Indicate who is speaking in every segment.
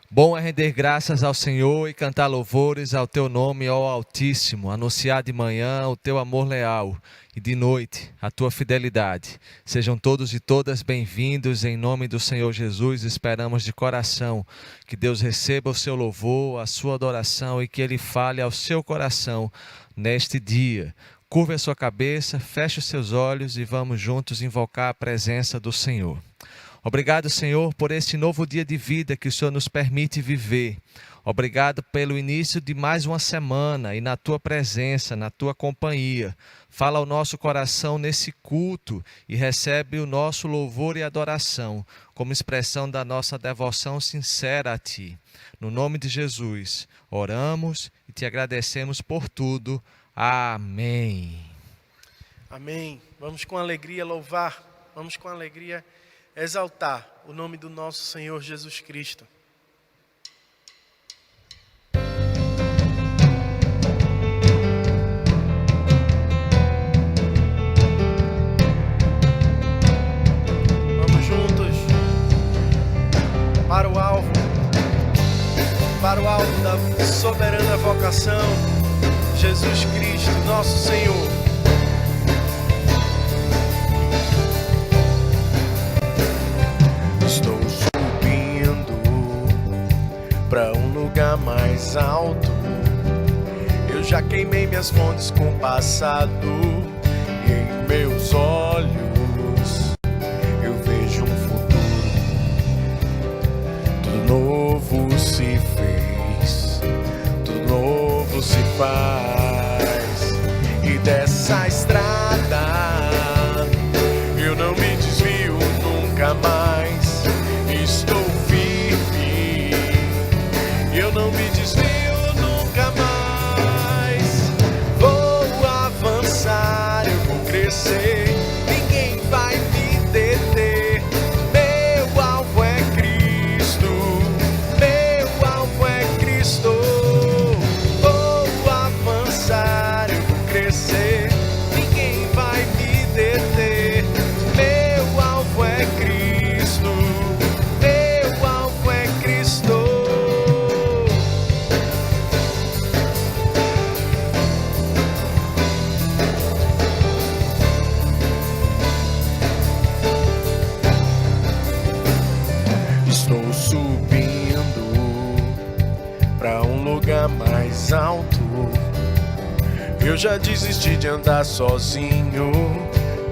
Speaker 1: Bom é render graças ao Senhor e cantar louvores ao teu nome, ó Altíssimo, anunciar de manhã o teu amor leal e de noite a tua fidelidade. Sejam todos e todas bem-vindos em nome do Senhor Jesus. Esperamos de coração que Deus receba o seu louvor, a sua adoração e que Ele fale ao seu coração neste dia. Curve a sua cabeça, feche os seus olhos e vamos juntos invocar a presença do Senhor. Obrigado, Senhor, por este novo dia de vida que o Senhor nos permite viver. Obrigado pelo início de mais uma semana e na Tua presença, na Tua companhia. Fala ao nosso coração nesse culto e recebe o nosso louvor e adoração como expressão da nossa devoção sincera a Ti. No nome de Jesus, oramos e Te agradecemos por tudo. Amém.
Speaker 2: Amém. Vamos com alegria louvar, vamos com alegria exaltar o nome do nosso Senhor Jesus Cristo. Vamos juntos para o alvo da soberana vocação, Jesus Cristo, nosso Senhor. Estou subindo para um lugar mais alto. Eu já queimei minhas fontes com o passado. E em meus olhos eu vejo um futuro. Tudo novo se fez, tudo novo se faz. E dessa estrada eu não me desvio nunca mais. Estou firme, eu não me desvio nunca mais. Vou avançar, eu vou crescer, ninguém vai me deter. Meu alvo é Cristo, meu alvo é Cristo. Vou avançar, eu vou crescer, ninguém vai me deter. Meu alvo é Cristo. Estou subindo para um lugar mais alto. Eu já desisti de andar sozinho.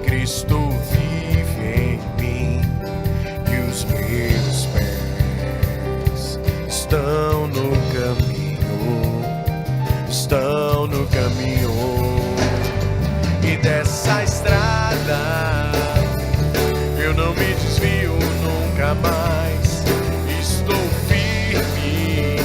Speaker 2: Cristo vive em mim e os meus pés estão no caminho, estão no caminho. E dessa estrada eu não me desvio nunca mais. Estou firme,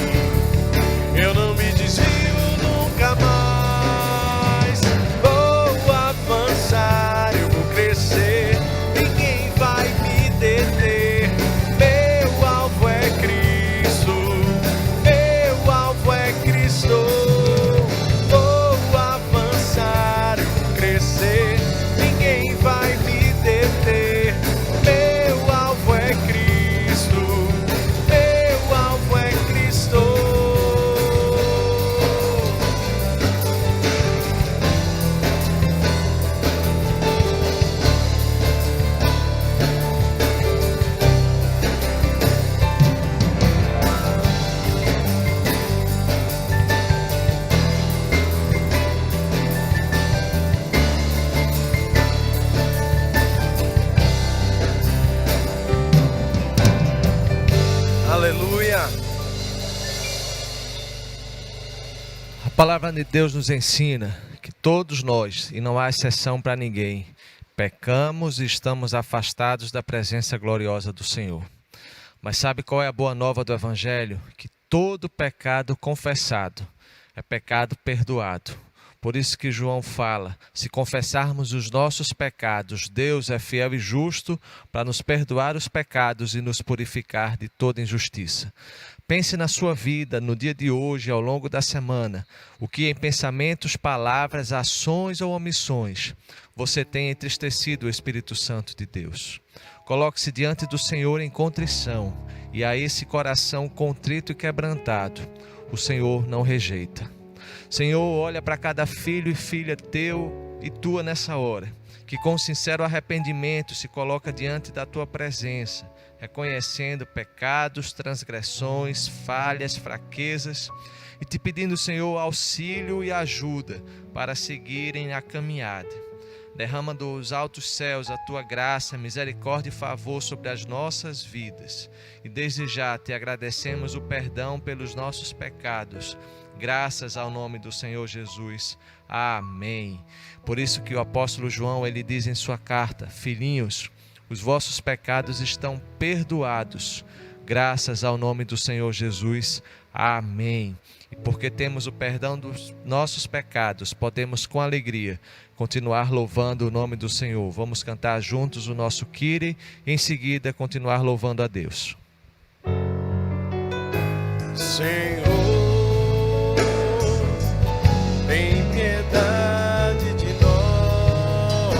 Speaker 2: eu não me desvio nunca mais. Vou avançar, eu vou crescer, ninguém vai me deter. Meu alvo é Cristo, meu alvo é Cristo. Vou avançar, eu vou crescer, ninguém vai me deter. Meu alvo é Cristo, meu alvo é Cristo. Aleluia.
Speaker 1: A palavra de Deus nos ensina que todos nós, e não há exceção para ninguém, pecamos e estamos afastados da presença gloriosa do Senhor. Mas sabe qual é a boa nova do Evangelho? Que todo pecado confessado é pecado perdoado. Por isso que João fala, se confessarmos os nossos pecados, Deus é fiel e justo para nos perdoar os pecados e nos purificar de toda injustiça. Pense na sua vida, no dia de hoje, ao longo da semana, o que em pensamentos, palavras, ações ou omissões você tem entristecido o Espírito Santo de Deus. Coloque-se diante do Senhor em contrição, e a esse coração contrito e quebrantado, o Senhor não rejeita. Senhor, olha para cada filho e filha teu e tua nessa hora, que com sincero arrependimento se coloca diante da tua presença, reconhecendo pecados, transgressões, falhas, fraquezas, e te pedindo, Senhor, auxílio e ajuda para seguirem a caminhada. Derrama dos altos céus a tua graça, misericórdia e favor sobre as nossas vidas. E desde já te agradecemos o perdão pelos nossos pecados, graças ao nome do Senhor Jesus. Amém. Por isso que o apóstolo João, ele diz em sua carta: filhinhos, os vossos pecados estão perdoados, graças ao nome do Senhor Jesus. Amém. E porque temos o perdão dos nossos pecados, podemos com alegria continuar louvando o nome do Senhor. Vamos cantar juntos o nosso Kyrie e em seguida continuar louvando a Deus.
Speaker 2: Senhor, tem piedade de nós.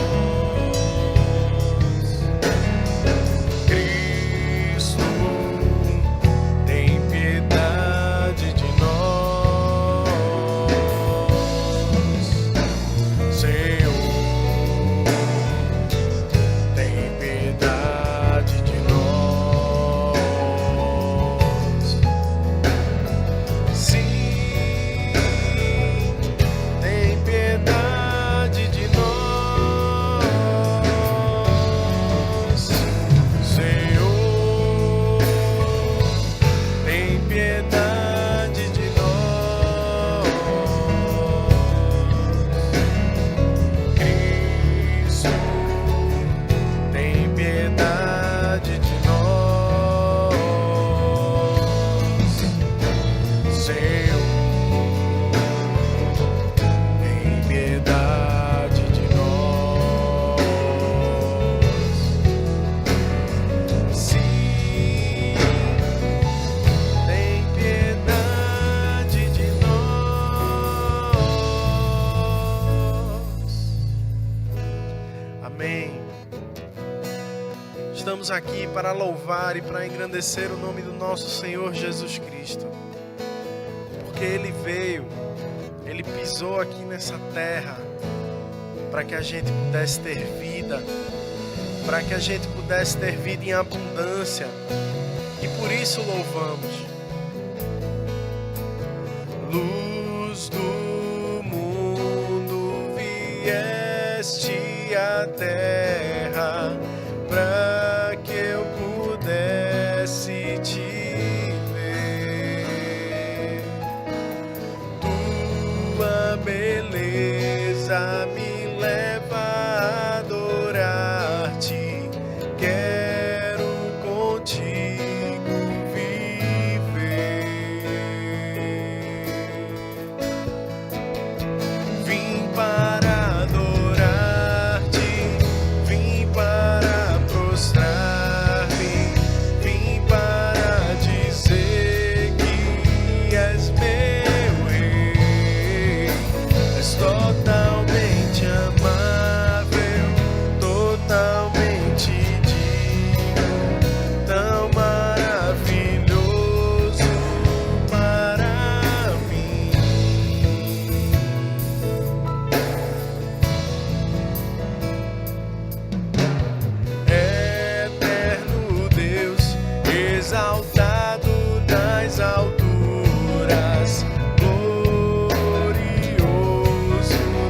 Speaker 2: Cristo, tem piedade de nós. Senhor, tem piedade de nós. Sim, tem piedade de nós. Senhor, tem piedade de nós. Cristo, tem piedade de nós. Senhor, tem piedade de nós. Sim, tem piedade de nós. Amém. Estamos aqui para louvar e para engrandecer o nome do nosso Senhor Jesus Cristo, porque Ele veio, Ele pisou aqui nessa terra para que a gente pudesse ter vida, para que a gente pudesse ter vida em abundância, e por isso louvamos. Luz do mundo, vieste à terra para que eu pudesse te ver. Tua beleza me leva a adorar-te. Quero contigo viver. Vim para adorar-te, vim para prostrar-me, vim para dizer que és meu rei. És totalmente amável, totalmente digno, tão maravilhoso para mim. Eterno Deus, exaltado nas alturas, glorioso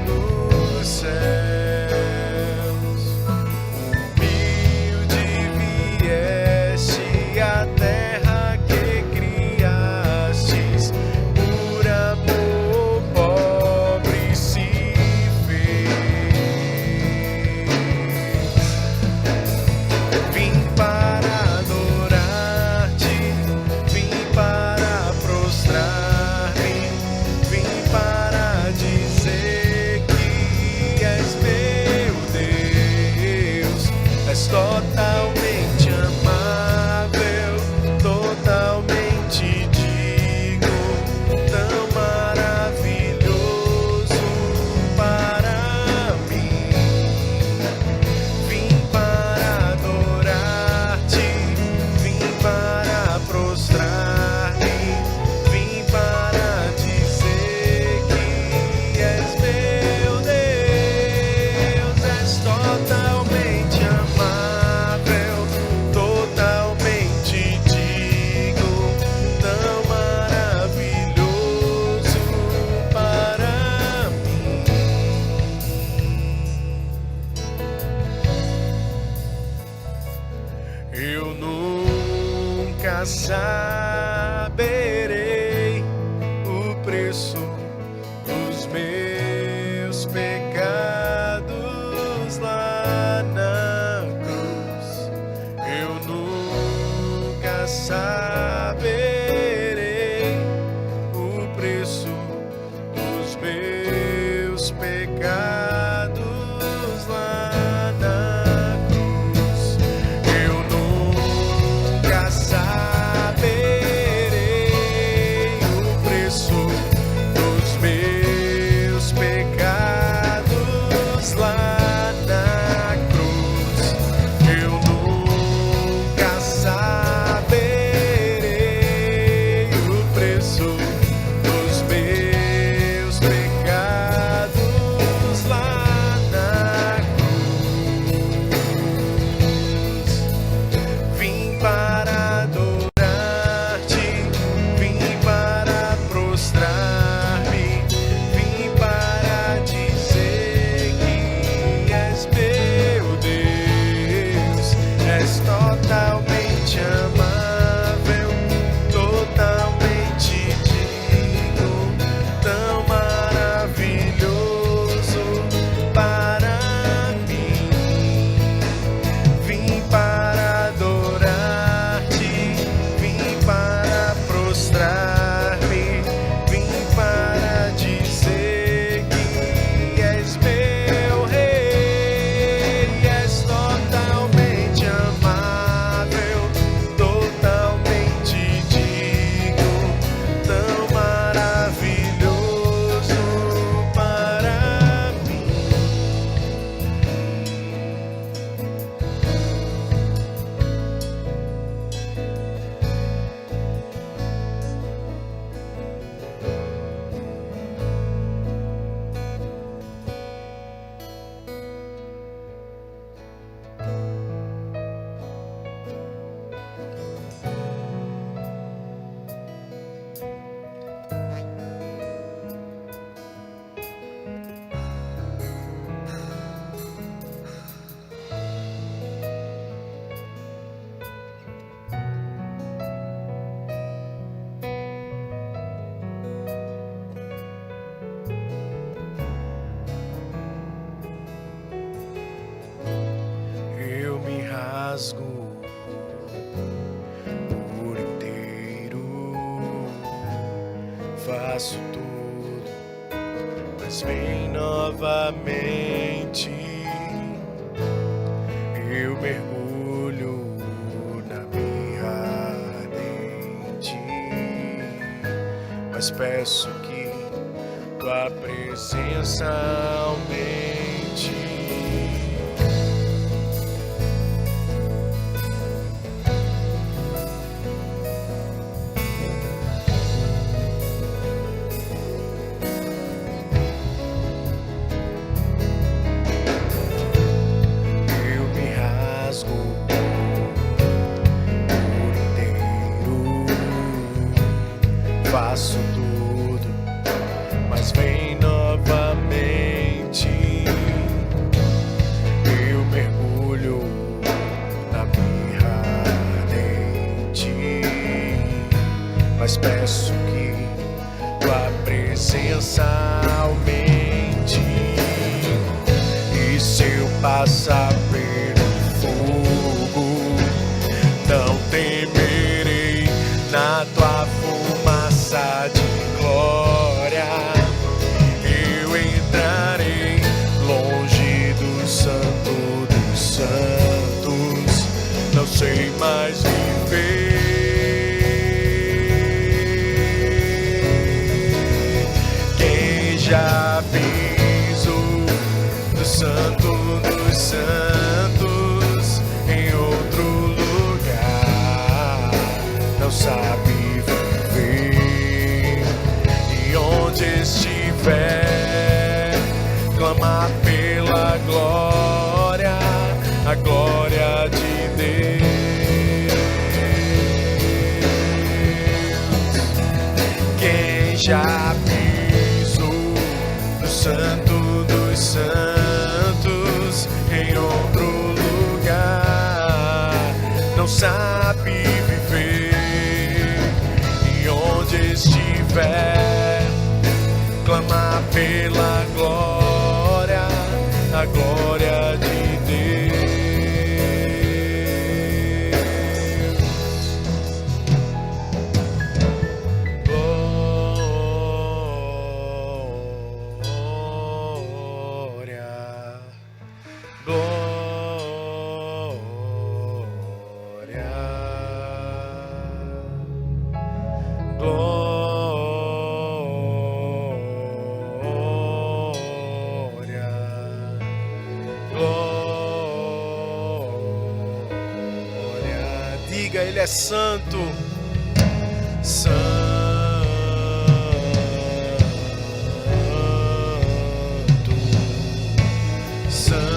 Speaker 2: nos céus. Humilde vieste à terra que criastes, por amor pobre se fez. Vim para adorar-te, vim para nunca saberei o preço dos meus pecados lá na cruz. Eu nunca saberei o preço dos meus pecados lá na cruz. Eu nunca saberei o preço dos meus pecados lá na cruz. Eu nunca saberei o preço dos meus pecados lá na cruz. Vim para adorar-te, vim para prostrar-me, vim para dizer que és meu Deus. És totalmente amável, totalmente digno, tão maravilhoso para mim. Vim para adorar-te, vim para prostrar-me, vim para dizer que és meu rei. És totalmente amável, totalmente digno, tão maravilhoso para mim. Eu me rasgo por inteiro, faço tudo, mas vem novamente. Eu mergulho na mirra ardente, mas peço que tua presença aumente. Eu me rasgo por inteiro, faço tudo, mas vem novamente. Eu mergulho na mirra ardente, mas peço que tua presença aumente. E se eu passar pelo fogo, não temerei. Na tua fumaça de glória eu entrarei, longe do santo dos santos. Não sei mais viver. Quem já pisou do santo dos santos em outro lugar não sabe viver. E onde estiver, clamar pela glória, a glória de Deus. Quem já pisou do santo dos santos em outro lugar não sabe viver. Ele é santo, santo, santo,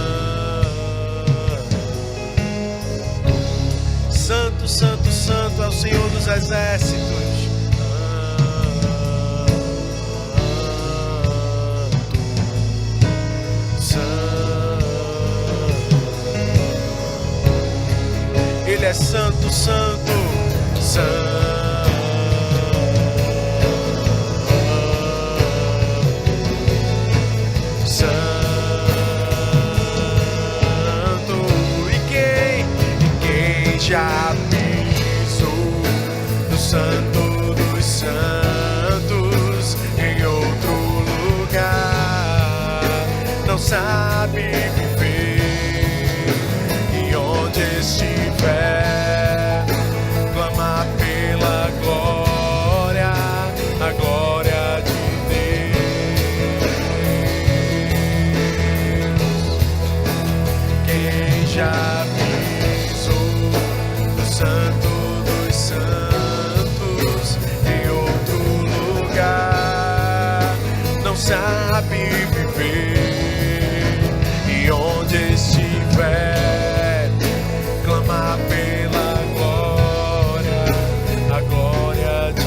Speaker 2: santo, santo é o Senhor dos exércitos. Ele é santo, santo, santo. Já pisou no Santo dos Santos em outro lugar, não sabe viver, e onde estiver, clama pela glória, a glória de Deus. Quem já Santo dos Santos em outro lugar, não sabe viver, e onde estiver, clama pela glória, a glória de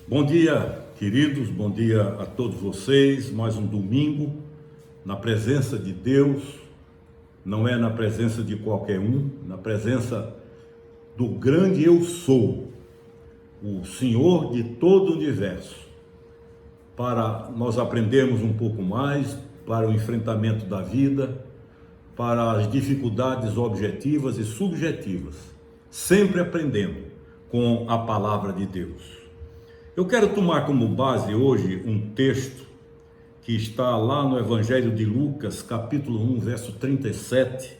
Speaker 3: Bom dia, queridos, bom dia a todos vocês. Mais um domingo na presença de Deus, não é na presença de qualquer um, na presença do grande Eu Sou, o Senhor de todo o universo, para nós aprendermos um pouco mais para o enfrentamento da vida, para as dificuldades objetivas e subjetivas, sempre aprendendo com a palavra de Deus. Eu quero tomar como base hoje um texto que está lá no Evangelho de Lucas, capítulo 1, verso 37,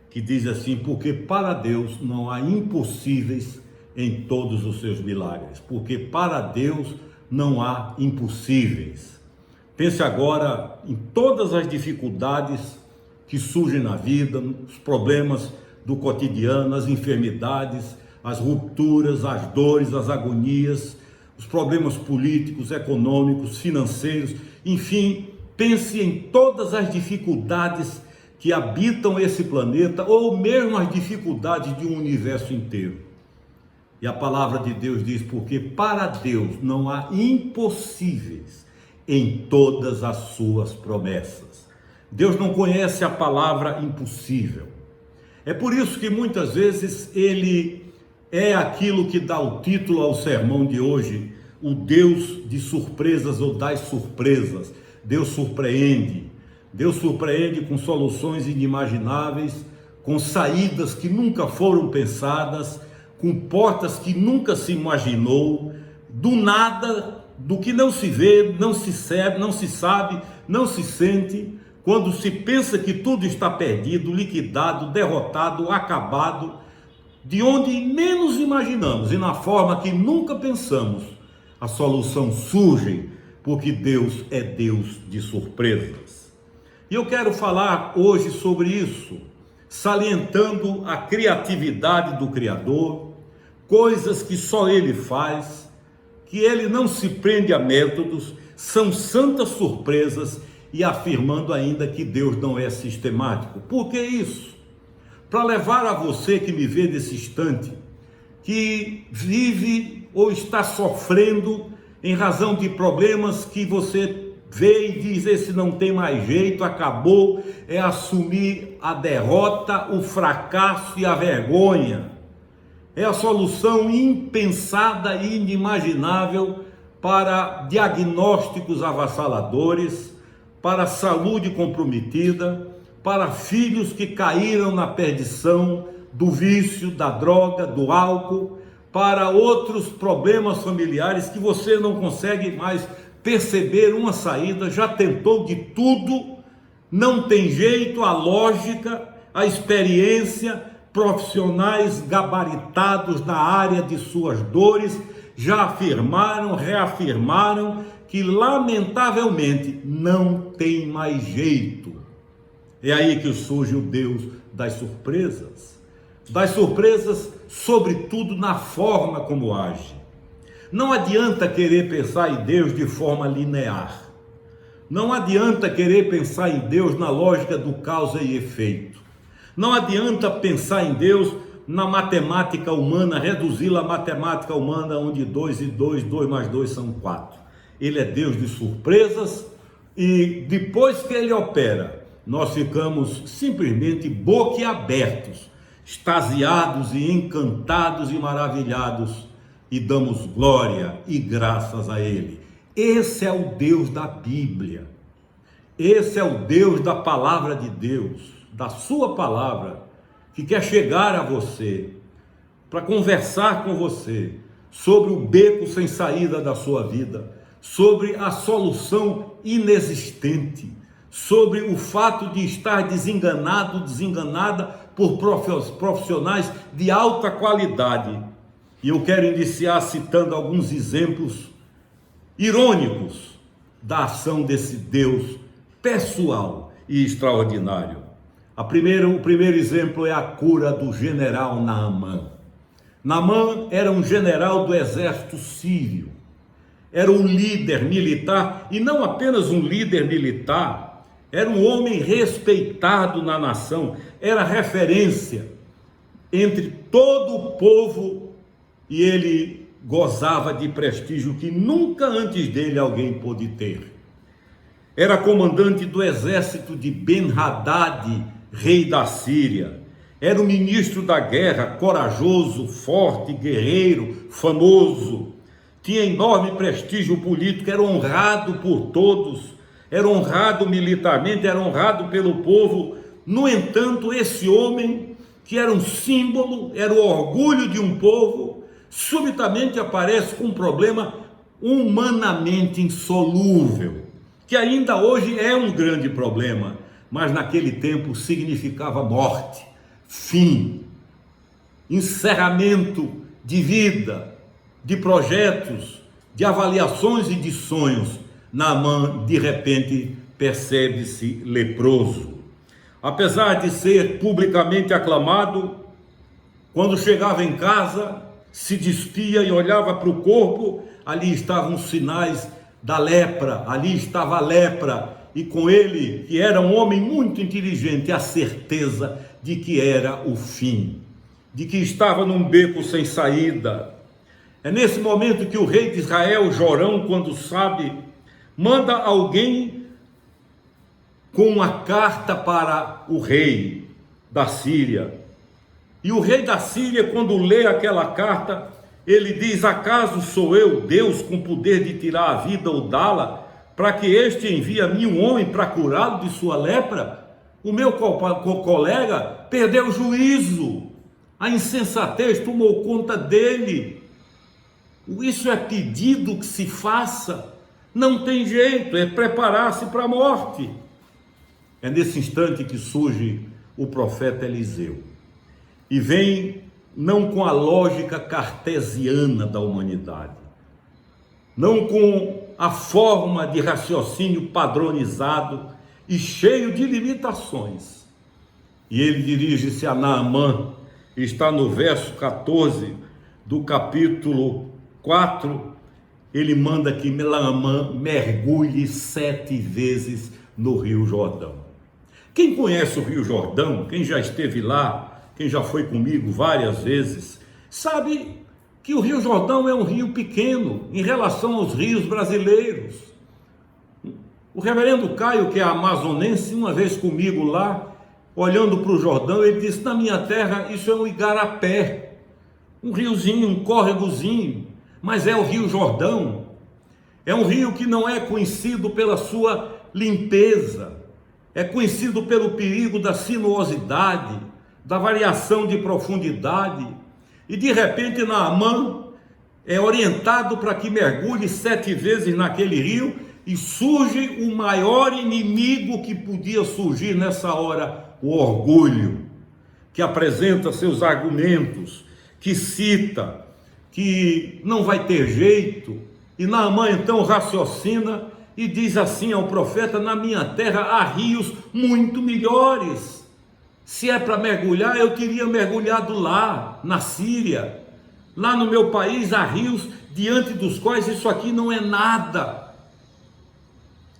Speaker 3: que diz assim: porque para Deus não há impossíveis em todos os seus milagres, porque para Deus não há impossíveis. Pense agora em todas as dificuldades que surgem na vida, os problemas do cotidiano, as enfermidades, as rupturas, as dores, as agonias, os problemas políticos, econômicos, financeiros, enfim, pense em todas as dificuldades que habitam esse planeta, ou mesmo as dificuldades de um universo inteiro. E a palavra de Deus diz: porque para Deus não há impossíveis em todas as suas promessas. Deus não conhece a palavra impossível. É por isso que muitas vezes Ele é aquilo que dá o título ao sermão de hoje: o Deus de surpresas ou das surpresas. Deus surpreende com soluções inimagináveis, com saídas que nunca foram pensadas, com portas que nunca se imaginou, do nada, do que não se vê, não se sabe, não se sente, quando se pensa que tudo está perdido, liquidado, derrotado, acabado, de onde menos imaginamos e na forma que nunca pensamos, a solução surge, porque Deus é Deus de surpresas. E eu quero falar hoje sobre isso, salientando a criatividade do Criador, coisas que só Ele faz, que Ele não se prende a métodos, são santas surpresas, e afirmando ainda que Deus não é sistemático. Por que isso? Para levar a você que me vê nesse instante, que vive ou está sofrendo em razão de problemas que você vê e diz: esse não tem mais jeito, acabou, é assumir a derrota, o fracasso e a vergonha. É a solução impensada e inimaginável para diagnósticos avassaladores, para saúde comprometida, para filhos que caíram na perdição do vício, da droga, do álcool, para outros problemas familiares que você não consegue mais perceber uma saída, já tentou de tudo, não tem jeito, a lógica, a experiência, profissionais gabaritados na área de suas dores, já afirmaram, reafirmaram que lamentavelmente não tem mais jeito. É aí que surge o Deus das surpresas sobretudo na forma como age. Não adianta querer pensar em Deus de forma linear. Não adianta querer pensar em Deus na lógica do causa e efeito. Não adianta pensar em Deus na matemática humana, reduzi-la à matemática humana, onde 2 e 2, 2 mais 2 são 4. Ele é Deus de surpresas e depois que ele opera, nós ficamos simplesmente boquiabertos, extasiados e encantados e maravilhados e damos glória e graças a ele. Esse é o Deus da Bíblia. Esse é o Deus da palavra de Deus, da sua palavra, que quer chegar a você, para conversar com você sobre o beco sem saída da sua vida, sobre a solução inexistente, sobre o fato de estar desenganado, desenganada por profissionais de alta qualidade. E eu quero iniciar citando alguns exemplos irônicos da ação desse Deus pessoal e extraordinário. O primeiro exemplo é a cura do general Naamã. Naamã era um general do exército sírio, era um líder militar, e não apenas um líder militar, era um homem respeitado na nação, era referência entre todo o povo, e ele gozava de prestígio que nunca antes dele alguém pôde ter. Era comandante do exército de Ben-Hadad, rei da Síria. Era o ministro da guerra, corajoso, forte, guerreiro, famoso. Tinha enorme prestígio político, era honrado por todos, era honrado militarmente, era honrado pelo povo. No entanto, esse homem, que era um símbolo, era o orgulho de um povo, subitamente aparece com um problema humanamente insolúvel, que ainda hoje é um grande problema, mas naquele tempo significava morte, fim, encerramento de vida, de projetos, de avaliações e de sonhos. Naamã, de repente, percebe-se leproso. Apesar de ser publicamente aclamado, quando chegava em casa, se despia e olhava para o corpo, ali estavam os sinais da lepra, ali estava a lepra, e com ele, que era um homem muito inteligente, a certeza de que era o fim, de que estava num beco sem saída. É nesse momento que o rei de Israel, Jorão, quando sabe, manda alguém com uma carta para o rei da Síria. E o rei da Síria, quando lê aquela carta, ele diz: acaso sou eu, Deus, com poder de tirar a vida ou dá-la, para que este envie a mim um homem para curá-lo de sua lepra? O meu colega perdeu o juízo, a insensatez tomou conta dele. Isso é pedido que se faça, não tem jeito, é preparar-se para a morte. É nesse instante que surge o profeta Eliseu, e vem não com a lógica cartesiana da humanidade, não com a forma de raciocínio padronizado e cheio de limitações. E ele dirige-se a Naamã, está no verso 14 do capítulo 4, ele manda que Naamã mergulhe 7 vezes no Rio Jordão. Quem conhece o Rio Jordão, quem já esteve lá, quem já foi comigo várias vezes, sabe que o Rio Jordão é um rio pequeno em relação aos rios brasileiros. O reverendo Caio, que é amazonense, uma vez comigo lá, olhando para o Jordão, ele disse: na minha terra isso é um igarapé, um riozinho, um córregozinho, mas é o Rio Jordão. É um rio que não é conhecido pela sua limpeza, é conhecido pelo perigo da sinuosidade, da variação de profundidade. E de repente Naamã é orientado para que mergulhe 7 vezes naquele rio, e surge o maior inimigo que podia surgir nessa hora: o orgulho, que apresenta seus argumentos, que cita, que não vai ter jeito. E Naamã então raciocina e diz assim ao profeta: na minha terra há rios muito melhores. Se é para mergulhar, eu teria mergulhado lá, na Síria. Lá no meu país há rios diante dos quais isso aqui não é nada.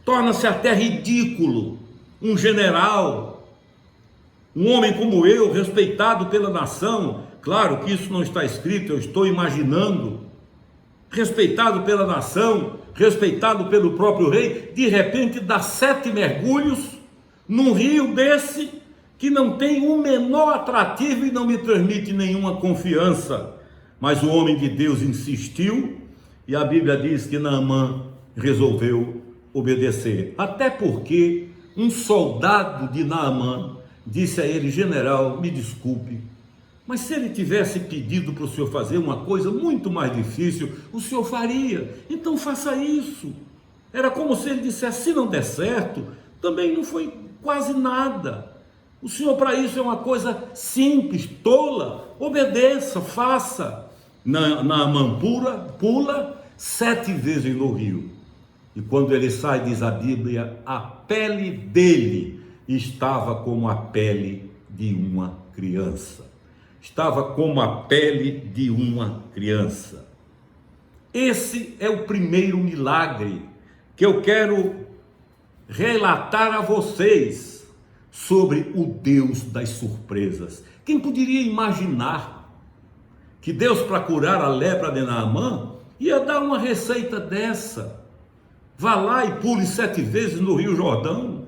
Speaker 3: Torna-se até ridículo um general, um homem como eu, respeitado pela nação. Claro que isso não está escrito, eu estou imaginando. Respeitado pela nação, respeitado pelo próprio rei, de repente dá 7 mergulhos num rio desse que não tem o menor atrativo e não me transmite nenhuma confiança. Mas o homem de Deus insistiu e a Bíblia diz que Naamã resolveu obedecer. Até porque um soldado de Naamã disse a ele: general, me desculpe, mas se ele tivesse pedido para o senhor fazer uma coisa muito mais difícil, o senhor faria, então faça isso. Era como se ele dissesse: se não der certo, também não foi quase nada. O senhor para isso é uma coisa simples, tola, obedeça, faça. Naamã pula 7 vezes no rio. E quando ele sai, diz a Bíblia, a pele dele estava como a pele de uma criança. Estava como a pele de uma criança. Esse é o primeiro milagre que eu quero relatar a vocês sobre o Deus das surpresas. Quem poderia imaginar que Deus, para curar a lepra de Naamã, ia dar uma receita dessa? Vá lá e pule 7 vezes no Rio Jordão.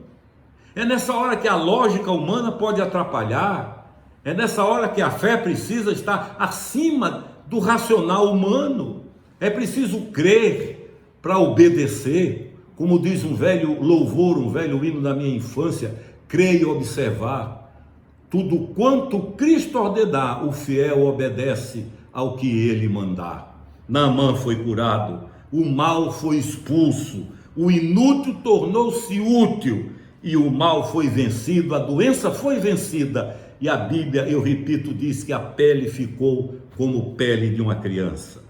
Speaker 3: É nessa hora que a lógica humana pode atrapalhar. É nessa hora que a fé precisa estar acima do racional humano. É preciso crer para obedecer. Como diz um velho louvor, um velho hino da minha infância: creia e observar. Tudo quanto Cristo ordenar, o fiel obedece ao que ele mandar. Naamã foi curado, o mal foi expulso, o inútil tornou-se útil e o mal foi vencido, a doença foi vencida. E a Bíblia, eu repito, diz que a pele ficou como pele de uma criança.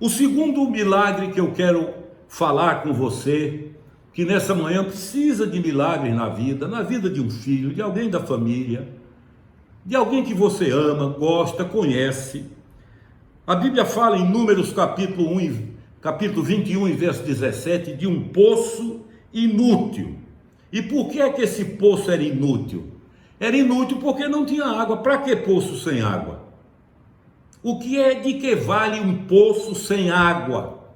Speaker 3: O segundo milagre que eu quero falar com você, que nessa manhã precisa de milagres na vida de um filho, de alguém da família, de alguém que você ama, gosta, conhece. A Bíblia fala em Números capítulo 21 e verso 17, de um poço inútil. E por que é que esse poço era inútil? Era inútil porque não tinha água. Para que poço sem água? De que vale um poço sem água?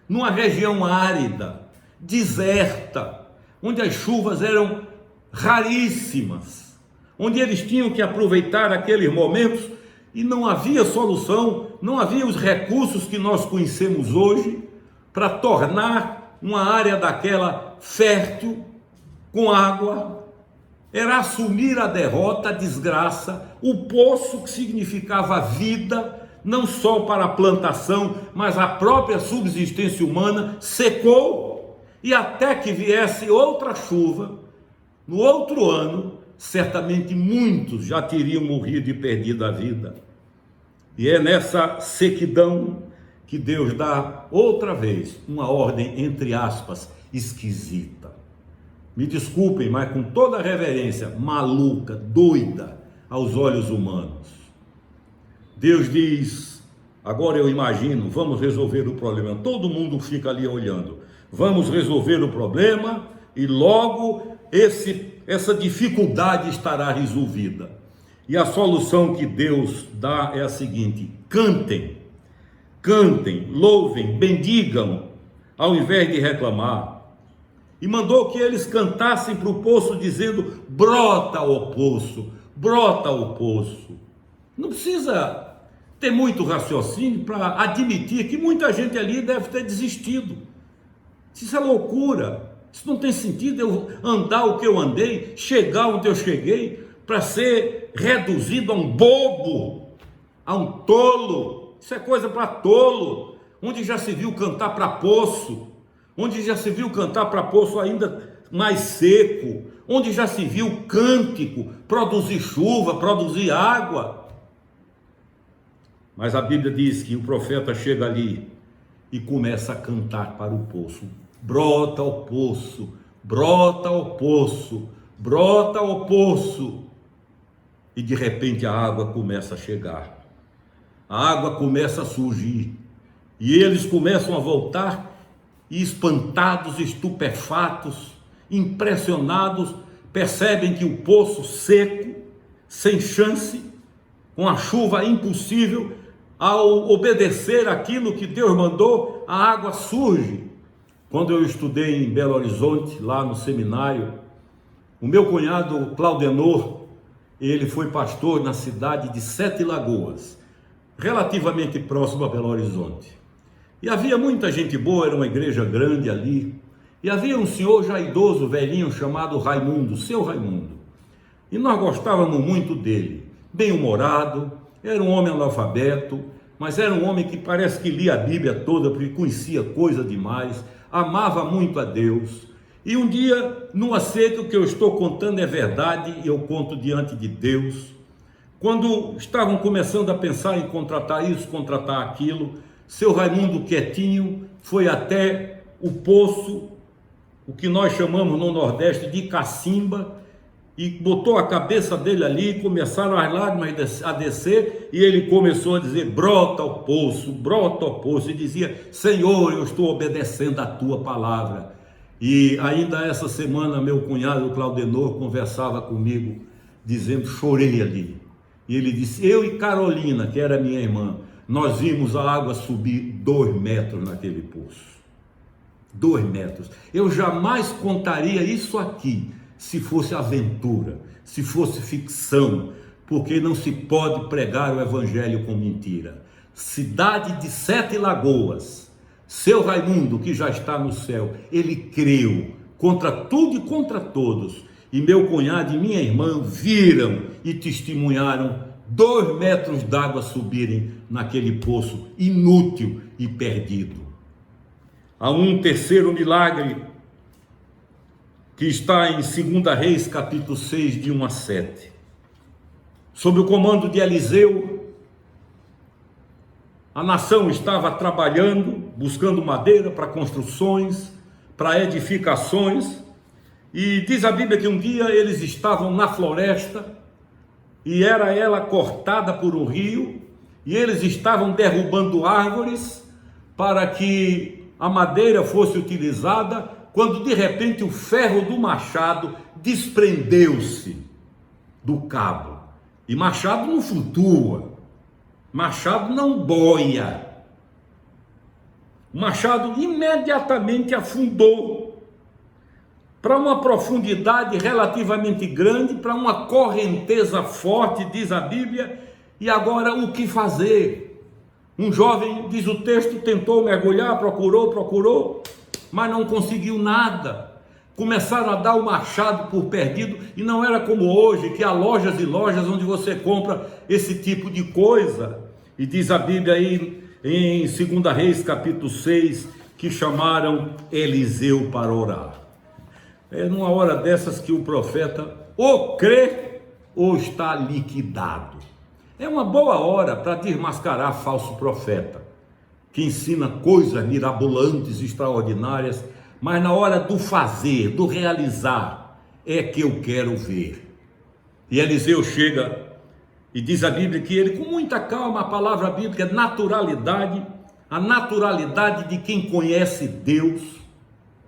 Speaker 3: Numa região árida, deserta, onde as chuvas eram raríssimas, onde eles tinham que aproveitar aqueles momentos e não havia solução, não havia os recursos que nós conhecemos hoje para tornar uma área daquela fértil, com água. Era assumir a derrota, a desgraça. O poço, que significava vida, não só para a plantação, mas a própria subsistência humana, secou. E até que viesse outra chuva, no outro ano, certamente muitos já teriam morrido e perdido a vida. E é nessa sequidão que Deus dá outra vez uma ordem, entre aspas, esquisita. Me desculpem, mas com toda a reverência, maluca, doida aos olhos humanos. Deus diz: agora eu imagino, vamos resolver o problema. Todo mundo fica ali olhando. Vamos resolver o problema e logo essa dificuldade estará resolvida. E a solução que Deus dá é a seguinte: cantem, louvem, bendigam, ao invés de reclamar. E mandou que eles cantassem para o poço, dizendo: brota o poço, brota o poço. Não precisa ter muito raciocínio para admitir que muita gente ali deve ter desistido. Isso é loucura, isso não tem sentido. Eu andar o que eu andei, chegar onde eu cheguei, para ser reduzido a um bobo, a um tolo. Isso é coisa para tolo. Onde já se viu cantar para poço, onde já se viu cantar para poço ainda mais seco, onde já se viu cântico produzir chuva, produzir água. Mas a Bíblia diz que o profeta chega ali e começa a cantar para o poço. Brota ao poço, brota ao poço, brota ao poço. E de repente a água começa a chegar. A água começa a surgir. E eles começam a voltar e espantados, estupefatos, impressionados, percebem que o poço seco, sem chance, com a chuva impossível, ao obedecer aquilo que Deus mandou, a água surge. Quando eu estudei em Belo Horizonte, lá no seminário, o meu cunhado Claudenor, ele foi pastor na cidade de Sete Lagoas, relativamente próximo a Belo Horizonte. E havia muita gente boa, era uma igreja grande ali. E havia um senhor já idoso, velhinho, chamado Raimundo, seu Raimundo. E nós gostávamos muito dele, bem-humorado, era um homem analfabeto, mas era um homem que parece que lia a Bíblia toda, porque conhecia coisa demais, amava muito a Deus. E um dia, numa seca, o que eu estou contando é verdade, e eu conto diante de Deus. Quando estavam começando a pensar em contratar isso, contratar aquilo, seu Raimundo quietinho foi até o poço, o que nós chamamos no Nordeste de cacimba, e botou a cabeça dele ali, e começaram as lágrimas a descer, e ele começou a dizer, brota ao poço, e dizia, Senhor, eu estou obedecendo a tua palavra. E ainda essa semana, meu cunhado Claudenor conversava comigo, dizendo, chorei ali. E ele disse, eu e Carolina, que era minha irmã, nós vimos a água subir 2 metros naquele poço. 2 metros. Eu jamais contaria isso aqui, se fosse aventura, se fosse ficção, porque não se pode pregar o evangelho com mentira. Cidade de Sete Lagoas, seu Raimundo, que já está no céu, ele creu contra tudo e contra todos, e meu cunhado e minha irmã viram e testemunharam 2 metros d'água subirem naquele poço inútil e perdido. Há um terceiro milagre que está em 2 Reis, capítulo 6, de 1 a 7. Sob o comando de Eliseu, a nação estava trabalhando, buscando madeira para construções, para edificações, e diz a Bíblia que um dia eles estavam na floresta, e era ela cortada por um rio, e eles estavam derrubando árvores para que a madeira fosse utilizada, quando de repente o ferro do machado desprendeu-se do cabo. E machado não flutua, machado não boia. O machado imediatamente afundou para uma profundidade relativamente grande, para uma correnteza forte, diz a Bíblia. E agora o que fazer? Um jovem, diz o texto, tentou mergulhar, procurou, mas não conseguiu nada. Começaram a dar o machado por perdido, e não era como hoje, que há lojas e lojas onde você compra esse tipo de coisa. E diz a Bíblia aí em 2 Reis capítulo 6, que chamaram Eliseu para orar. É numa hora dessas que o profeta ou crê ou está liquidado. É uma boa hora para desmascarar falso profeta, que ensina coisas mirabolantes, extraordinárias, mas na hora do fazer, do realizar, é que eu quero ver. E Eliseu chega e diz a Bíblia que ele, com muita calma, a palavra bíblica é naturalidade, a naturalidade de quem conhece Deus,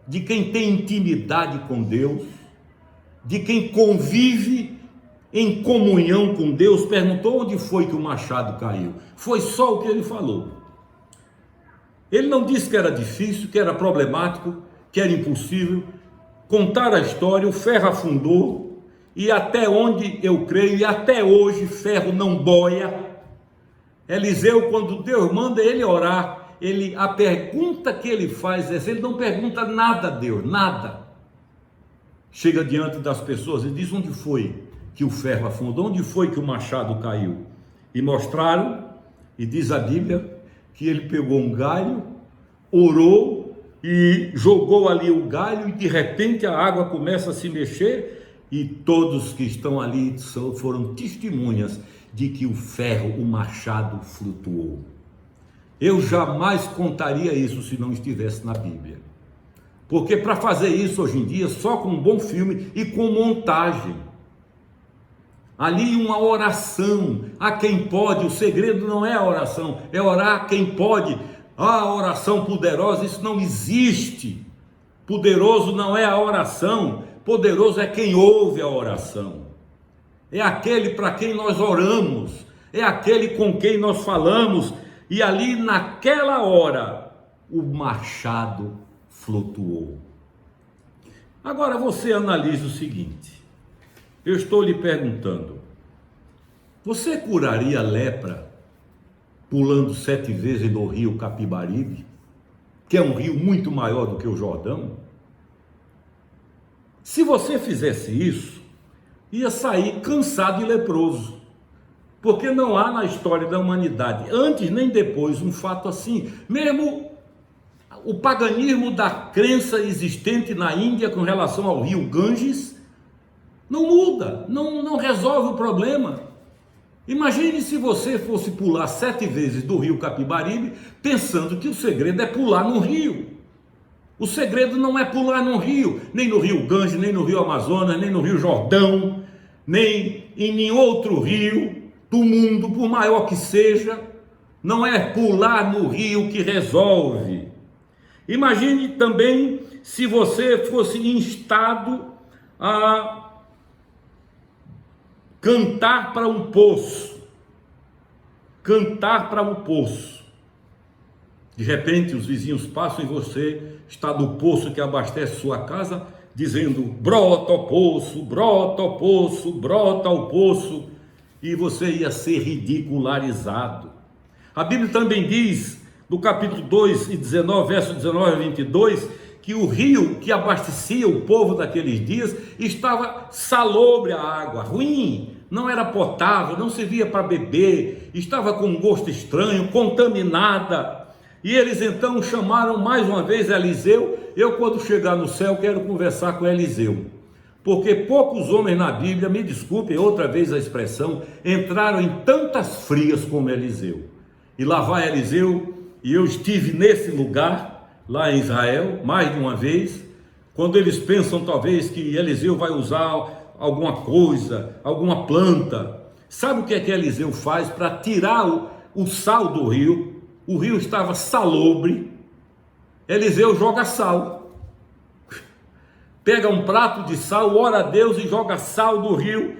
Speaker 3: de quem tem intimidade com Deus, de quem convive em comunhão com Deus. Perguntou onde foi que o machado caiu. Foi só o que ele falou. Ele não disse que era difícil, que era problemático, que era impossível. Contar a história, o ferro afundou, e até onde eu creio, e até hoje ferro não boia. Eliseu, quando Deus manda ele orar, a pergunta que ele faz é, ele não pergunta nada a Deus, nada. Chega diante das pessoas e diz, onde foi que o ferro afundou, onde foi que o machado caiu? E mostraram, e diz a Bíblia, que ele pegou um galho, orou e jogou ali o galho, e de repente a água começa a se mexer, e todos que estão ali foram testemunhas de que o ferro, o machado, flutuou. Eu jamais contaria isso se não estivesse na Bíblia. Porque para fazer isso hoje em dia, só com um bom filme e com montagem. Ali uma oração a quem pode, o segredo não é a oração, é orar a quem pode. A oração poderosa, isso não existe. Poderoso não é a oração, poderoso é quem ouve a oração. É aquele para quem nós oramos, é aquele com quem nós falamos, e ali naquela hora o machado flutuou. Agora você analisa o seguinte, eu estou lhe perguntando, você curaria a lepra pulando 7 vezes no rio Capibaribe, que é um rio muito maior do que o Jordão? Se você fizesse isso, ia sair cansado e leproso, porque não há na história da humanidade, antes nem depois, um fato assim. Mesmo o paganismo da crença existente na Índia com relação ao rio Ganges não muda, não resolve o problema. Imagine se você fosse pular 7 vezes do rio Capibaribe, pensando que o segredo é pular no rio. O segredo não é pular no rio, nem no rio Ganges, nem no rio Amazonas, nem no rio Jordão, nem em nenhum outro rio do mundo, por maior que seja. Não é pular no rio que resolve. Imagine também se você fosse instado a cantar para um poço. Cantar para um poço. De repente os vizinhos passam e você está no poço que abastece sua casa, dizendo: brota o poço, brota o poço, brota o poço. E você ia ser ridicularizado. A Bíblia também diz, no capítulo 2 e 19, verso 19 a 22, que o rio que abastecia o povo daqueles dias estava salobre a água, ruim, não era potável, não servia para beber, estava com um gosto estranho, contaminada. E eles então chamaram mais uma vez Eliseu. Eu, quando chegar no céu, quero conversar com Eliseu, porque poucos homens na Bíblia, me desculpem outra vez a expressão, entraram em tantas frias como Eliseu. E lá vai Eliseu, e eu estive nesse lugar, lá em Israel, mais de uma vez, quando eles pensam talvez que Eliseu vai usar alguma coisa, alguma planta. Sabe o que é que Eliseu faz para tirar o sal do rio? O rio estava salobre. Eliseu joga sal. Pega um prato de sal, ora a Deus e joga sal do rio.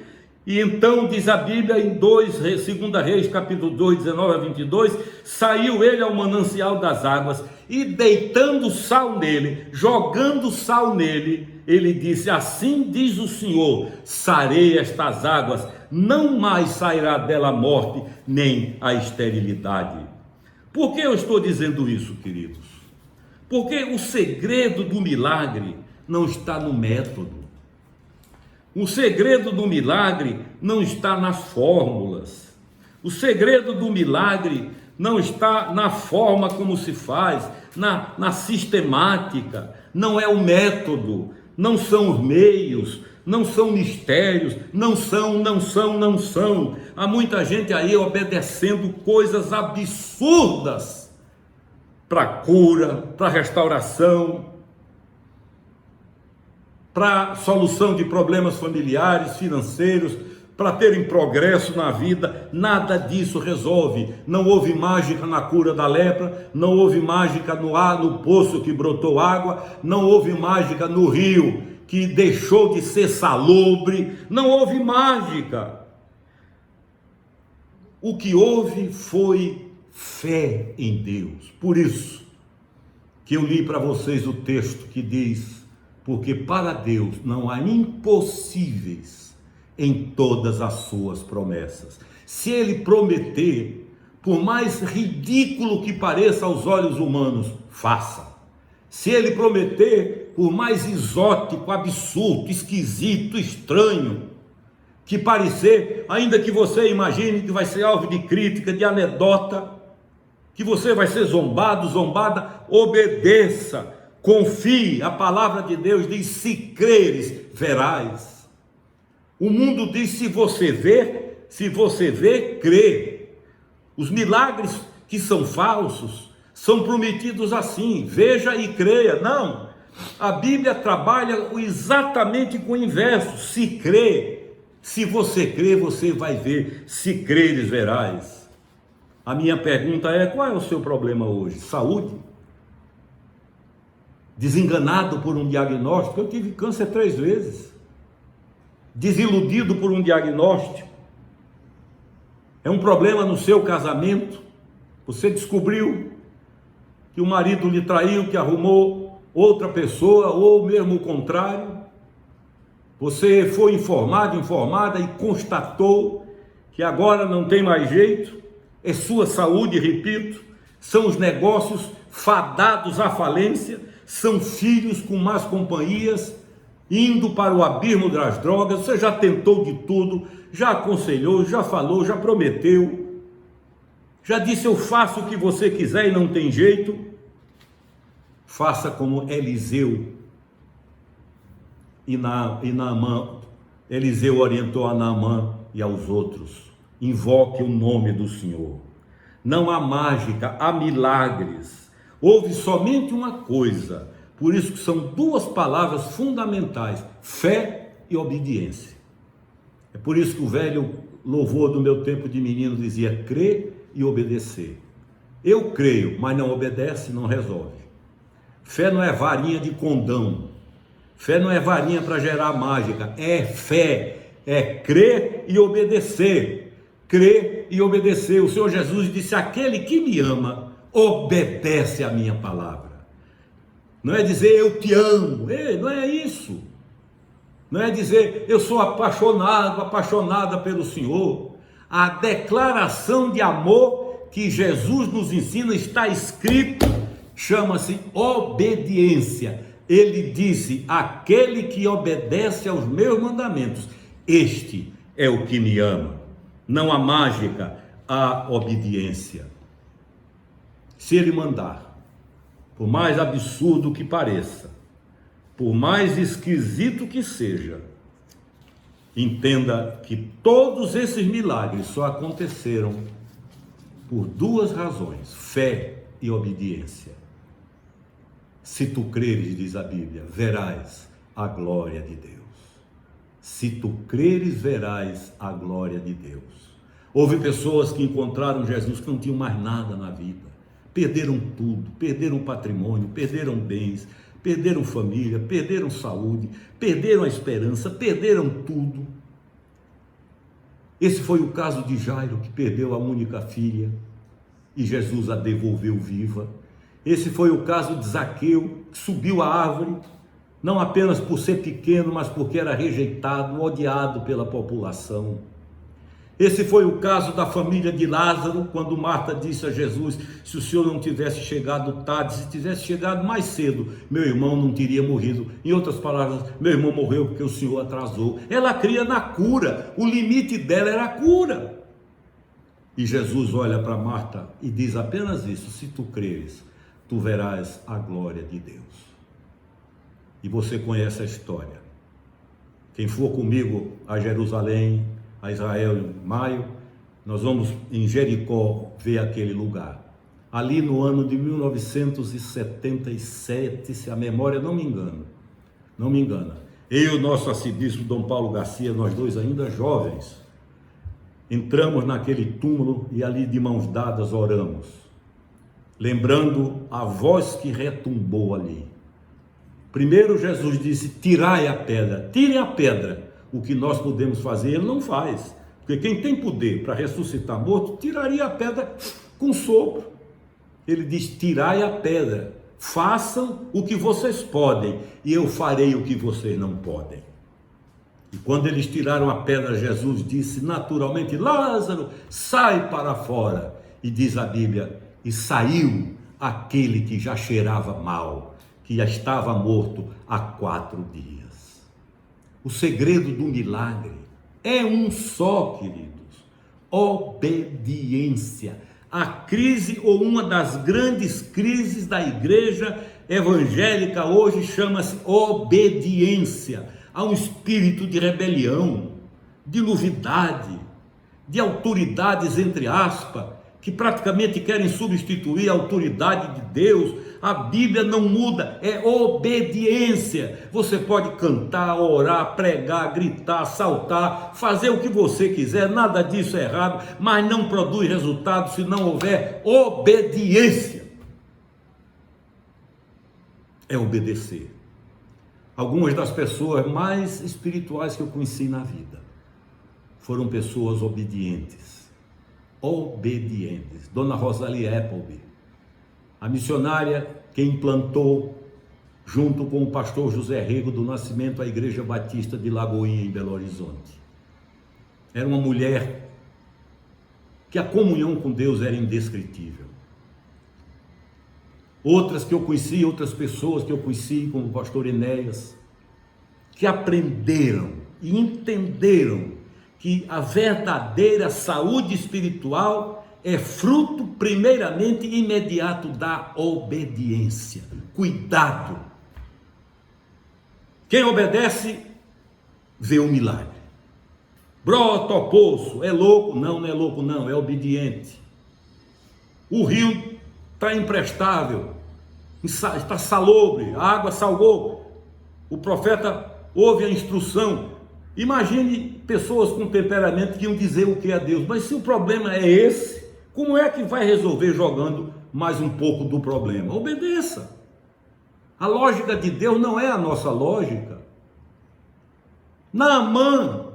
Speaker 3: E então diz a Bíblia em 2 Reis, capítulo 2, 19 a 22, saiu ele ao manancial das águas e deitando sal nele, jogando sal nele, ele disse: assim diz o Senhor, sarei estas águas, não mais sairá dela a morte, nem a esterilidade. Por que eu estou dizendo isso, queridos? Porque o segredo do milagre não está no método. O segredo do milagre não está nas fórmulas. O segredo do milagre não está na forma como se faz, na sistemática. Não é o método, não são os meios, não são mistérios, não são. Há muita gente aí obedecendo coisas absurdas para cura, para restauração, para solução de problemas familiares, financeiros, para terem progresso na vida. Nada disso resolve. Não houve mágica na cura da lepra, não houve mágica no poço que brotou água, não houve mágica no rio que deixou de ser salobre, não houve mágica. O que houve foi fé em Deus. Por isso que eu li para vocês o texto que diz: porque para Deus não há impossíveis em todas as suas promessas. Se Ele prometer, por mais ridículo que pareça aos olhos humanos, faça. Se Ele prometer, por mais exótico, absurdo, esquisito, estranho que parecer, ainda que você imagine que vai ser alvo de crítica, de anedota, que você vai ser zombado, zombada, obedeça. Confie, a palavra de Deus diz: se creres, verás. O mundo diz: se você ver, se você vê, crê. Os milagres que são falsos são prometidos assim: veja e creia. Não, a Bíblia trabalha exatamente com o inverso: se crê. Se você crê, você vai ver. Se creres, verás. A minha pergunta é: qual é o seu problema hoje? Saúde? Desenganado por um diagnóstico? Eu tive câncer 3 vezes. Desiludido por um diagnóstico? É um problema no seu casamento? Você descobriu que o marido lhe traiu, que arrumou outra pessoa, ou mesmo o contrário? Você foi informada e constatou que agora não tem mais jeito? É sua saúde, repito, são os negócios fadados à falência, são filhos com más companhias, indo para o abismo das drogas. Você já tentou de tudo, já aconselhou, já falou, já prometeu, já disse: eu faço o que você quiser e não tem jeito. Faça como Eliseu e Naamã. Eliseu orientou a Naamã e aos outros: invoque o nome do Senhor. Não há mágica, há milagres. Houve somente uma coisa, por isso que são 2 palavras fundamentais: fé e obediência. É por isso que o velho louvor do meu tempo de menino dizia: crer e obedecer. Eu creio, mas não obedece, não resolve. Fé não é varinha de condão. Fé não é varinha para gerar mágica. É fé, é crer e obedecer. Crer e obedecer. O Senhor Jesus disse: aquele que me ama obedece a minha palavra. Não é dizer eu te amo, não é isso. Não é dizer eu sou apaixonado, apaixonada pelo Senhor. A declaração de amor que Jesus nos ensina está escrito, chama-se obediência. Ele disse: aquele que obedece aos meus mandamentos, este é o que me ama. Não há mágica, há obediência. Se ele mandar, por mais absurdo que pareça, por mais esquisito que seja, entenda que todos esses milagres só aconteceram por 2 razões: fé e obediência. Se tu creres, diz a Bíblia, verás a glória de Deus. Se tu creres, verás a glória de Deus. Houve pessoas que encontraram Jesus que não tinham mais nada na vida. Perderam tudo, perderam patrimônio, perderam bens, perderam família, perderam saúde, perderam a esperança, perderam tudo. Esse foi o caso de Jairo, que perdeu a única filha e Jesus a devolveu viva. Esse foi o caso de Zaqueu, que subiu a árvore, não apenas por ser pequeno, mas porque era rejeitado, odiado pela população. Esse foi o caso da família de Lázaro, quando Marta disse a Jesus: se o Senhor não tivesse chegado tarde, se tivesse chegado mais cedo, meu irmão não teria morrido. Em outras palavras, meu irmão morreu porque o Senhor atrasou. Ela cria na cura, o limite dela era a cura. E Jesus olha para Marta e diz apenas isso: se tu creres, tu verás a glória de Deus. E você conhece a história. Quem for comigo a Jerusalém, a Israel em maio, nós vamos em Jericó ver aquele lugar. Ali no ano de 1977, se a memória não me engana, eu e o nosso arcebispo Dom Paulo Garcia, nós 2 ainda jovens, entramos naquele túmulo e ali de mãos dadas oramos, lembrando a voz que retumbou ali. Primeiro Jesus disse: tirai a pedra, tirem a pedra. O que nós podemos fazer, ele não faz, porque quem tem poder para ressuscitar morto, tiraria a pedra com sopro. Ele diz: tirai a pedra, façam o que vocês podem, e eu farei o que vocês não podem. E quando eles tiraram a pedra, Jesus disse naturalmente: Lázaro, sai para fora. E diz a Bíblia: e saiu aquele que já cheirava mal, que já estava morto há 4 dias. O segredo do milagre é um só, queridos: obediência. A crise, ou uma das grandes crises da igreja evangélica hoje, chama-se obediência. Há um espírito de rebelião, de novidade, de autoridades, entre aspas, que praticamente querem substituir a autoridade de Deus. A Bíblia não muda, é obediência. Você pode cantar, orar, pregar, gritar, saltar, fazer o que você quiser, nada disso é errado, mas não produz resultado se não houver obediência. É obedecer. Algumas das pessoas mais espirituais que eu conheci na vida foram pessoas obedientes. Obedientes. Dona Rosalie Appleby, a missionária que implantou, junto com o pastor José Rego do Nascimento, a Igreja Batista de Lagoinha, em Belo Horizonte. Era uma mulher que a comunhão com Deus era indescritível. Outras que eu conheci, outras pessoas que eu conheci, como o pastor Enéas, que aprenderam e entenderam que a verdadeira saúde espiritual é fruto, primeiramente, imediato da obediência. Cuidado! Quem obedece, vê o milagre. Brota ao poço, é louco? Não, não é louco não, é obediente. O rio está imprestável, está salobre, a água salgou. O profeta ouve a instrução. Imagine pessoas com temperamento que iam dizer o que a Deus, mas se o problema é esse, como é que vai resolver jogando mais um pouco do problema? Obedeça. A lógica de Deus não é a nossa lógica. Naamã,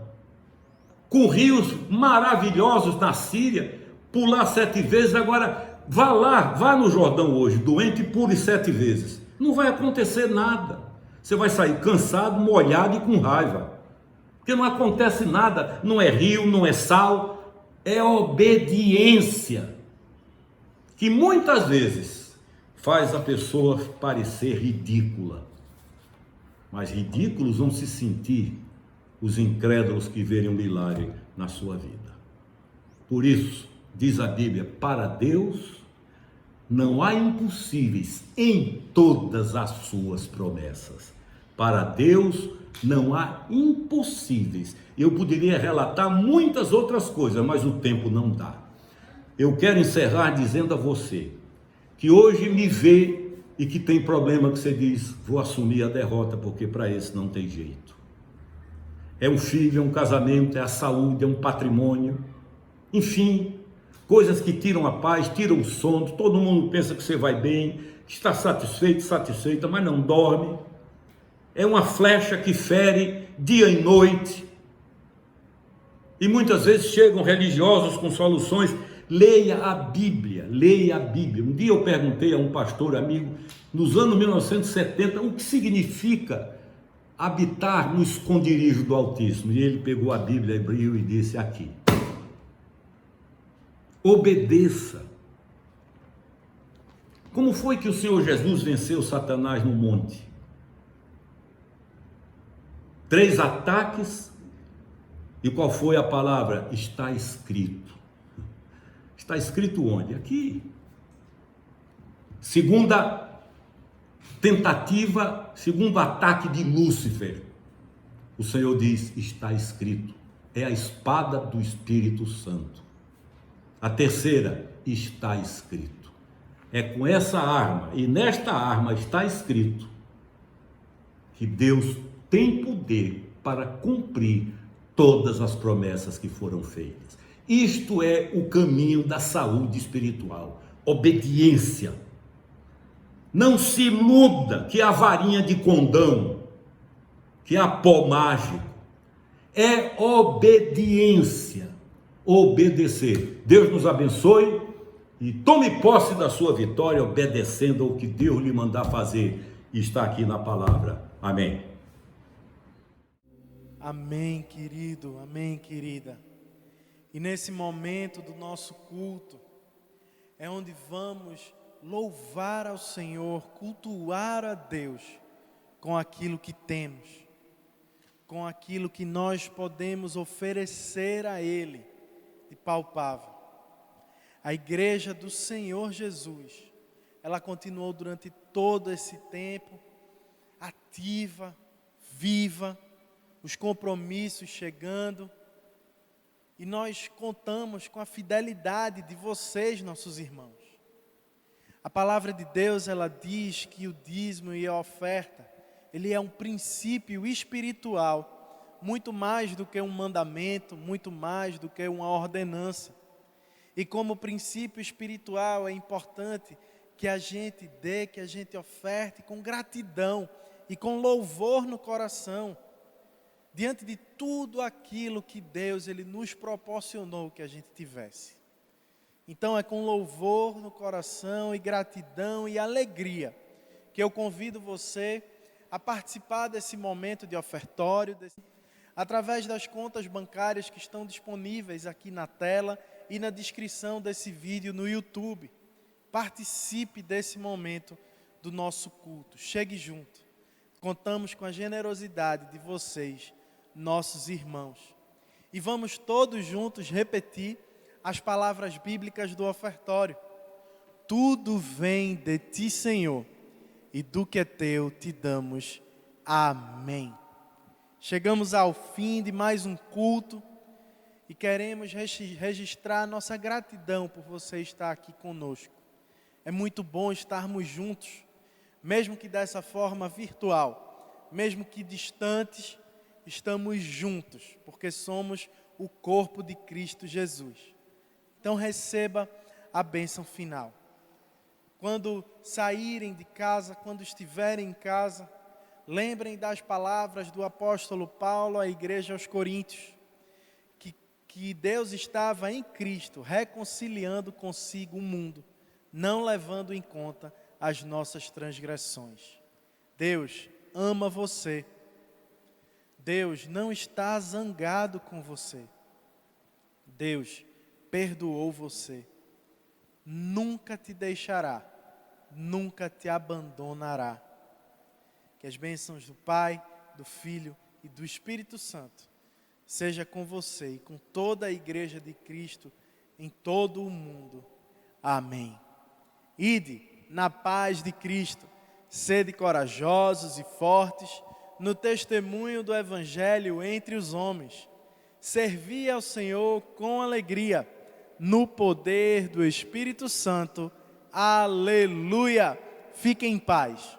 Speaker 3: com rios maravilhosos na Síria, pular 7 vezes, agora vá lá, vá no Jordão hoje, doente, e pule 7 vezes. Não vai acontecer nada. Você vai sair cansado, molhado e com raiva. Porque não acontece nada, não é rio, não é sal, é obediência. Que muitas vezes faz a pessoa parecer ridícula. Mas ridículos vão se sentir os incrédulos que verem um milagre na sua vida. Por isso, diz a Bíblia, para Deus não há impossíveis em todas as suas promessas. Para Deus não há impossíveis. Eu poderia relatar muitas outras coisas, mas o tempo não dá. Eu quero encerrar dizendo a você que hoje me vê e que tem problema que você diz, vou assumir a derrota porque para esse não tem jeito. É um filho, é um casamento, é a saúde, é um patrimônio, enfim, coisas que tiram a paz, tiram o sono. Todo mundo pensa que você vai bem, que está satisfeito, satisfeita, mas não dorme. É uma flecha que fere dia e noite. E muitas vezes chegam religiosos com soluções. Leia a Bíblia, leia a Bíblia. Um dia eu perguntei a um pastor amigo, nos anos 1970, o que significa habitar no esconderijo do Altíssimo. E ele pegou a Bíblia, abriu e disse aqui: obedeça. Como foi que o Senhor Jesus venceu Satanás no monte? 3 ataques, e qual foi a palavra? Está escrito. Está escrito onde? Aqui. Segunda tentativa, segundo ataque de Lúcifer, o Senhor diz, está escrito. É a espada do Espírito Santo. A terceira, está escrito. É com essa arma, e nesta arma está escrito, que Deus tem poder para cumprir todas as promessas que foram feitas. Isto é o caminho da saúde espiritual, obediência. Não se iluda que a varinha de condão, que a pó mágico, é obediência, obedecer. Deus nos abençoe e tome posse da sua vitória, obedecendo ao que Deus lhe mandar fazer, está aqui na palavra. Amém.
Speaker 2: Amém, querido, amém, querida. E nesse momento do nosso culto, é onde vamos louvar ao Senhor, cultuar a Deus com aquilo que temos, com aquilo que nós podemos oferecer a Ele de palpável. A igreja do Senhor Jesus, ela continuou durante todo esse tempo ativa, viva, os compromissos chegando,
Speaker 4: E nós contamos com a fidelidade de vocês, nossos irmãos. A palavra de Deus, ela diz que o dízimo e a oferta, ele é um princípio espiritual, muito mais do que um mandamento, muito mais do que uma ordenança. E como princípio espiritual, é importante que a gente dê, que a gente oferte com gratidão e com louvor no coração, diante de tudo aquilo que Deus ele nos proporcionou que a gente tivesse. Então é com louvor no coração e gratidão e alegria que eu convido você a participar desse momento de ofertório, através das contas bancárias que estão disponíveis aqui na tela e na descrição desse vídeo no YouTube. Participe desse momento do nosso culto. Chegue junto. Contamos com a generosidade de vocês, nossos irmãos. E vamos todos juntos repetir as palavras bíblicas do ofertório. Tudo vem de ti, Senhor, e do que é teu te damos. Amém. Chegamos ao fim de mais um culto e queremos registrar nossa gratidão por você estar aqui conosco. É muito bom estarmos juntos, mesmo que dessa forma virtual, mesmo que distantes, estamos juntos, porque somos o corpo de Cristo Jesus. Então receba a bênção final. Quando saírem de casa, quando estiverem em casa, lembrem das palavras do apóstolo Paulo à igreja aos Coríntios, que Deus estava em Cristo, reconciliando consigo o mundo, não levando em conta as nossas transgressões. Deus ama você. Deus não está zangado com você. Deus perdoou você. Nunca te deixará, nunca te abandonará. Que as bênçãos do Pai, do Filho e do Espírito Santo seja com você e com toda a igreja de Cristo em todo o mundo. Amém. Ide na paz de Cristo, sede corajosos e fortes no testemunho do Evangelho entre os homens. Servi ao Senhor com alegria, no poder do Espírito Santo. Aleluia! Fiquem em paz.